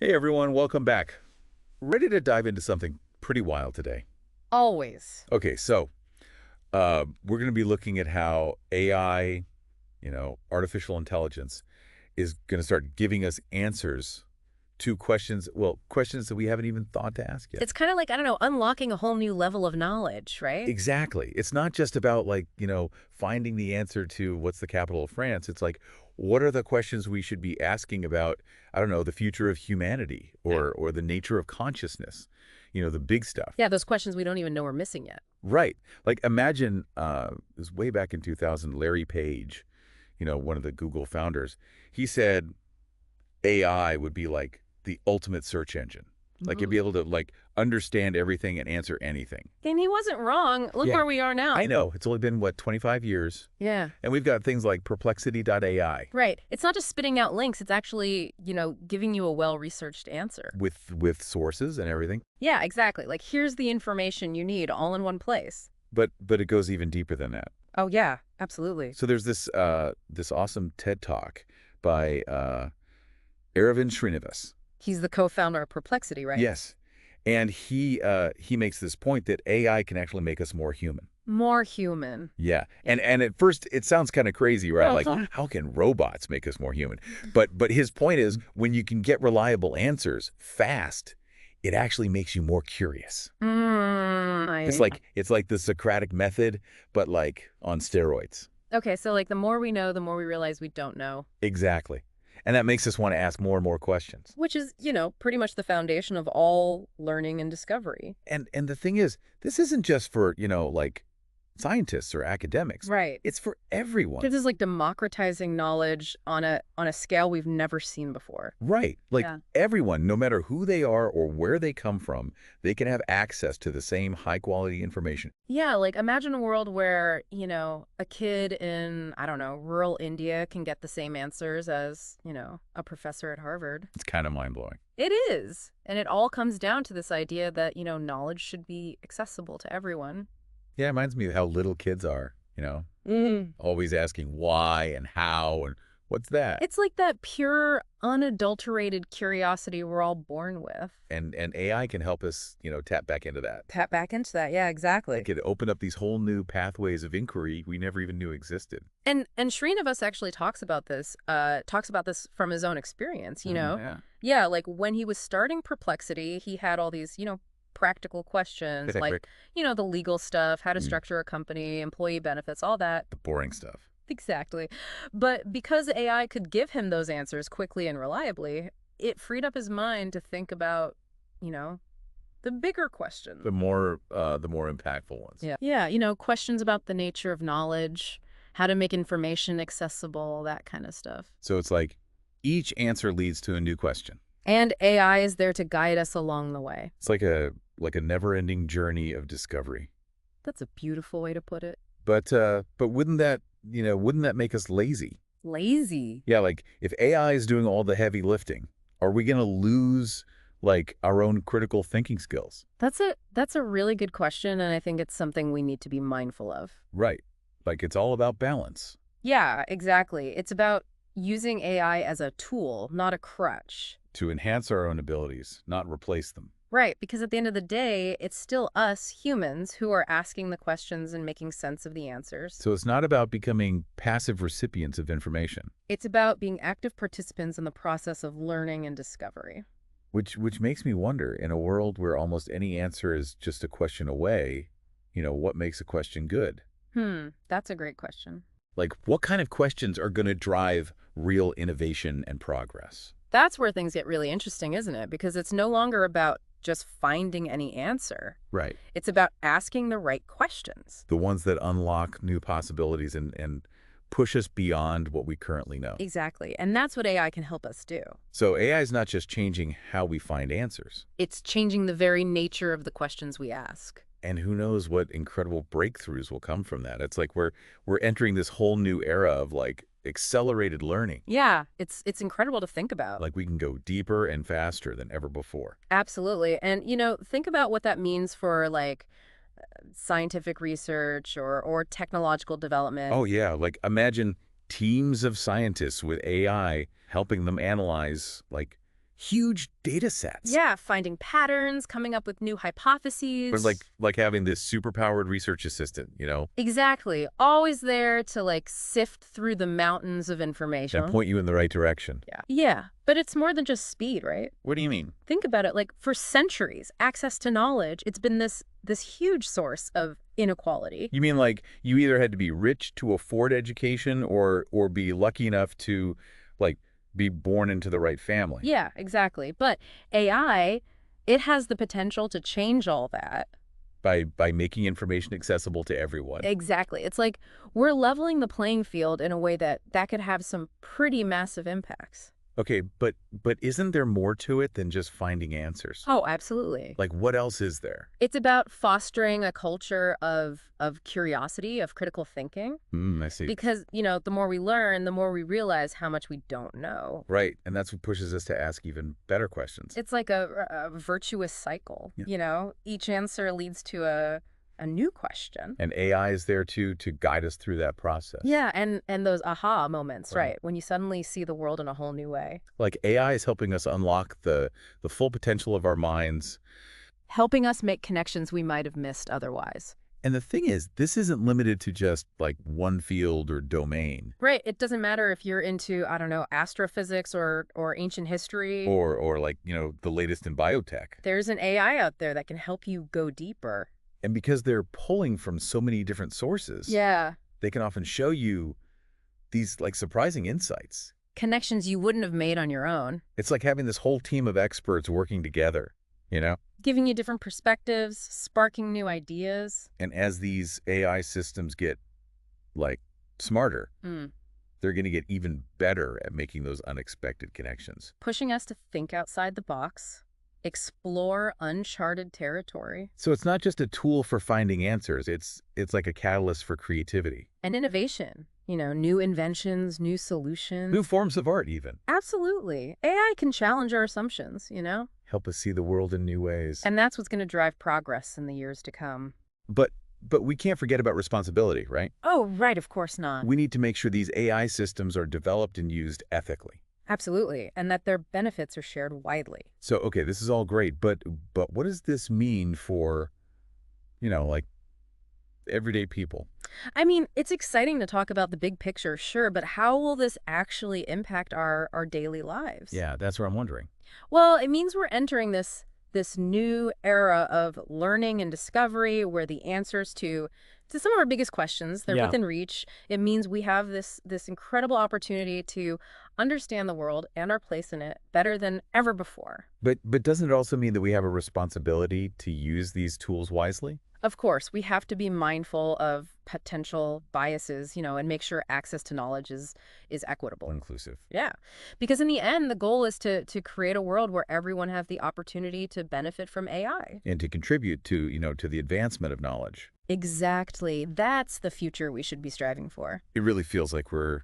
Hey everyone, welcome back. Ready to dive into something pretty wild today. Always. Okay, so we're going to be looking at how AI, artificial intelligence, is going to start giving us answers to questions, well, questions that we haven't even thought to ask yet. It's kind of like, I don't know, unlocking a whole new level of knowledge, right? Exactly. It's not just about finding the answer to what's the capital of France. It's like, what are the questions we should be asking about, I don't know, the future of humanity Yeah. or the nature of consciousness, the big stuff. Yeah, those questions we don't even know we're missing yet. Right. Like imagine, it was way back in 2000, Larry Page, one of the Google founders, he said AI would be like the ultimate search engine. Like it'd Mhm. be able to understand everything and answer anything. And he wasn't wrong. Look Yeah. where we are now. I know. It's only been, what, 25 years? Yeah. And we've got things like Perplexity.ai Right. It's not just spitting out links. It's actually, giving you a well-researched answer. with sources and everything. Yeah, exactly. Like, here's the information you need all in one place. But it goes even deeper than that. Oh, yeah, absolutely. So there's this awesome TED Talk by Aravind Srinivas. He's the co-founder of Perplexity, right? Yes. And he makes this point that AI can actually make us more human. More human. Yeah. And at first it sounds kind of crazy, right? Like, Uh-huh. how can robots make us more human? But his point is when you can get reliable answers fast, it actually makes you more curious. It's like the Socratic method, but like on steroids. Okay, so like the more we know, the more we realize we don't know. Exactly. And that makes us want to ask more and more questions. Which is, pretty much the foundation of all learning and discovery. And the thing is, this isn't just for, scientists or academics. Right. It's for everyone. This is like democratizing knowledge on a scale we've never seen before. Right. Like Yeah. everyone, no matter who they are or where they come from, they can have access to the same high quality information. Yeah, like imagine a world where, a kid in, I don't know, rural India can get the same answers as, a professor at Harvard. It's kind of mind blowing. It is. And it all comes down to this idea that, knowledge should be accessible to everyone. Yeah, it reminds me of how little kids are, always asking why and how and what's that? It's like that pure, unadulterated curiosity we're all born with. And AI can help us, tap back into that. Tap back into that. Yeah, exactly. It could open up these whole new pathways of inquiry we never even knew existed. And Srinivas actually talks about this from his own experience, Yeah. Yeah, like when he was starting Perplexity, he had all these, practical questions like, the legal stuff, how to structure a company, employee benefits, all that. The boring stuff. Exactly. But because AI could give him those answers quickly and reliably, it freed up his mind to think about, the bigger questions. The more impactful ones. Yeah. Yeah, questions about the nature of knowledge, how to make information accessible, that kind of stuff. So it's like each answer leads to a new question. And AI is there to guide us along the way. It's like a never-ending journey of discovery. That's a beautiful way to put it. But wouldn't that make us lazy? Lazy. Yeah, like if AI is doing all the heavy lifting, are we going to lose like our own critical thinking skills? That's a really good question, and I think it's something we need to be mindful of. Right. Like it's all about balance. Yeah, exactly. It's about using AI as a tool, not a crutch. To enhance our own abilities, not replace them. Right, because at the end of the day, it's still us humans who are asking the questions and making sense of the answers. So it's not about becoming passive recipients of information. It's about being active participants in the process of learning and discovery. Which makes me wonder, in a world where almost any answer is just a question away, what makes a question good? That's a great question. Like, what kind of questions are going to drive real innovation and progress? That's where things get really interesting, isn't it? Because it's no longer about just finding any answer. Right. It's about asking the right questions. The ones that unlock new possibilities and push us beyond what we currently know. Exactly. And that's what AI can help us do. So AI is not just changing how we find answers. It's changing the very nature of the questions we ask. And who knows what incredible breakthroughs will come from that. It's like we're entering this whole new era of like accelerated learning. Yeah, it's incredible to think about. Like we can go deeper and faster than ever before. Absolutely. And, think about what that means for like scientific research or technological development. Oh yeah, like imagine teams of scientists with AI helping them analyze like huge data sets. Yeah, finding patterns, coming up with new hypotheses. But like having this superpowered research assistant, Exactly. Always there to like sift through the mountains of information. and point you in the right direction. Yeah. Yeah, but it's more than just speed, right? What do you mean? Think about it, like for centuries, access to knowledge, it's been this huge source of inequality. You mean like you either had to be rich to afford education or be lucky enough to like be born into the right family? Yeah, exactly. But AI, it has the potential to change all that. By making information accessible to everyone. Exactly. It's like we're leveling the playing field in a way that could have some pretty massive impacts. Okay, but isn't there more to it than just finding answers? Oh, absolutely. Like what else is there? It's about fostering a culture of curiosity, of critical thinking. I see. Because, the more we learn, the more we realize how much we don't know. Right, and that's what pushes us to ask even better questions. It's like a virtuous cycle, Yeah. Each answer leads to a new question. And AI is there to guide us through that process. Yeah, and those aha moments, Right. right? When you suddenly see the world in a whole new way. Like AI is helping us unlock the full potential of our minds. Helping us make connections we might have missed otherwise. And the thing is, this isn't limited to just like one field or domain. Right. It doesn't matter if you're into, I don't know, astrophysics or ancient history. Or like, the latest in biotech. There's an AI out there that can help you go deeper. And because they're pulling from so many different sources, Yeah. they can often show you these like surprising insights. Connections you wouldn't have made on your own. It's like having this whole team of experts working together, Giving you different perspectives, sparking new ideas. And as these AI systems get like smarter, they're going to get even better at making those unexpected connections. Pushing us to think outside the box, explore uncharted territory. So it's not just a tool for finding answers. It's like a catalyst for creativity. And innovation. New inventions, new solutions. New forms of art even. Absolutely. AI can challenge our assumptions, Help us see the world in new ways. And that's what's going to drive progress in the years to come. But we can't forget about responsibility, right? Oh, right. Of course not. We need to make sure these AI systems are developed and used ethically. Absolutely. And that their benefits are shared widely. So, okay, this is all great, but what does this mean for, like everyday people? I mean, it's exciting to talk about the big picture, sure, but how will this actually impact our daily lives? Yeah, that's what I'm wondering. Well, it means we're entering this new era of learning and discovery where the answers to some of our biggest questions, they're within reach. It means we have this incredible opportunity to understand the world and our place in it better than ever before. But doesn't it also mean that we have a responsibility to use these tools wisely? Of course, we have to be mindful of potential biases, and make sure access to knowledge is equitable. Inclusive. Yeah, because in the end, the goal is to create a world where everyone has the opportunity to benefit from AI. And to contribute to, to the advancement of knowledge. Exactly. That's the future we should be striving for. It really feels like we're,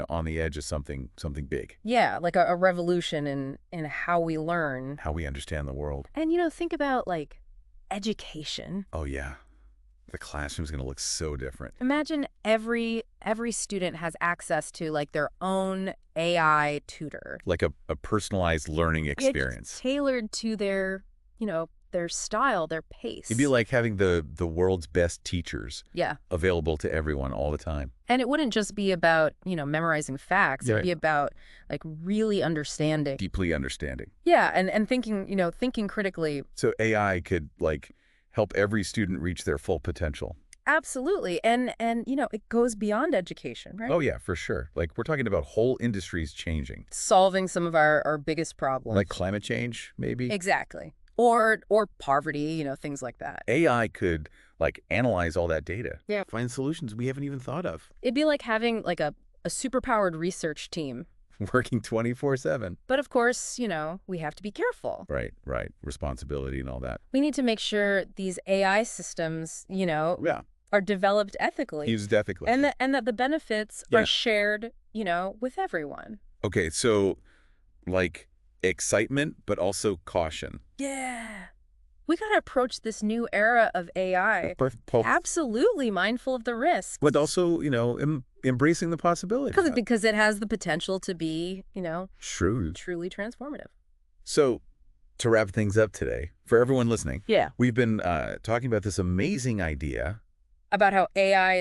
on the edge of something big. Yeah, like a revolution in how we learn. How we understand the world. And, think about, like, education. Oh, yeah. The classroom's going to look so different. Imagine every student has access to, like, their own AI tutor. Like a personalized learning experience. It's tailored to their, their style, their pace. It'd be like having the world's best teachers Yeah. available to everyone all the time. And it wouldn't just be about, memorizing facts. Yeah. It'd be about, like, really understanding. Deeply understanding. Yeah, and thinking, thinking critically. So AI could, like, help every student reach their full potential. Absolutely. And it goes beyond education, right? Oh, yeah, for sure. Like, we're talking about whole industries changing. Solving some of our biggest problems. Like climate change, maybe? Exactly. Or poverty, things like that. AI could, like, analyze all that data. Yeah. Find solutions we haven't even thought of. It'd be like having, like, a superpowered research team. Working 24/7. But of course, we have to be careful. Right. Responsibility and all that. We need to make sure these AI systems, are developed ethically. Used ethically. And that the benefits are shared, with everyone. Okay, so, like, excitement, but also caution. Yeah. We got to approach this new era of AI absolutely mindful of the risks. But also, embracing the possibilities. Because it has the potential to be, Shrewd. truly transformative. So, to wrap things up today, for everyone listening, Yeah. we've been talking about this amazing idea. About how AI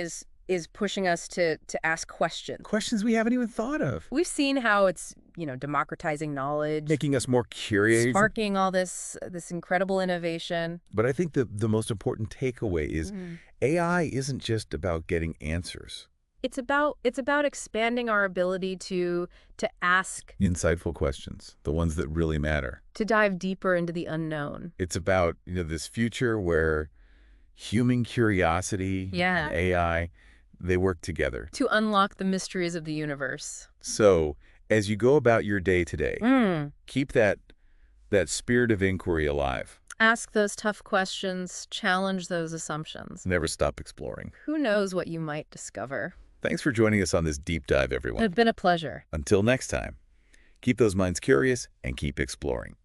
is pushing us to ask questions. Questions we haven't even thought of. We've seen how it's, democratizing knowledge, Making us more curious. sparking all this incredible innovation. But I think the most important takeaway is AI isn't just about getting answers. It's about expanding our ability to ask, Insightful questions, the ones that really matter. to dive deeper into the unknown. It's about, this future where human curiosity and AI, they work together. To unlock the mysteries of the universe. So, as you go about your day today, keep that spirit of inquiry alive. Ask those tough questions, challenge those assumptions. Never stop exploring. Who knows what you might discover? Thanks for joining us on this deep dive, everyone. It's been a pleasure. Until next time, keep those minds curious and keep exploring.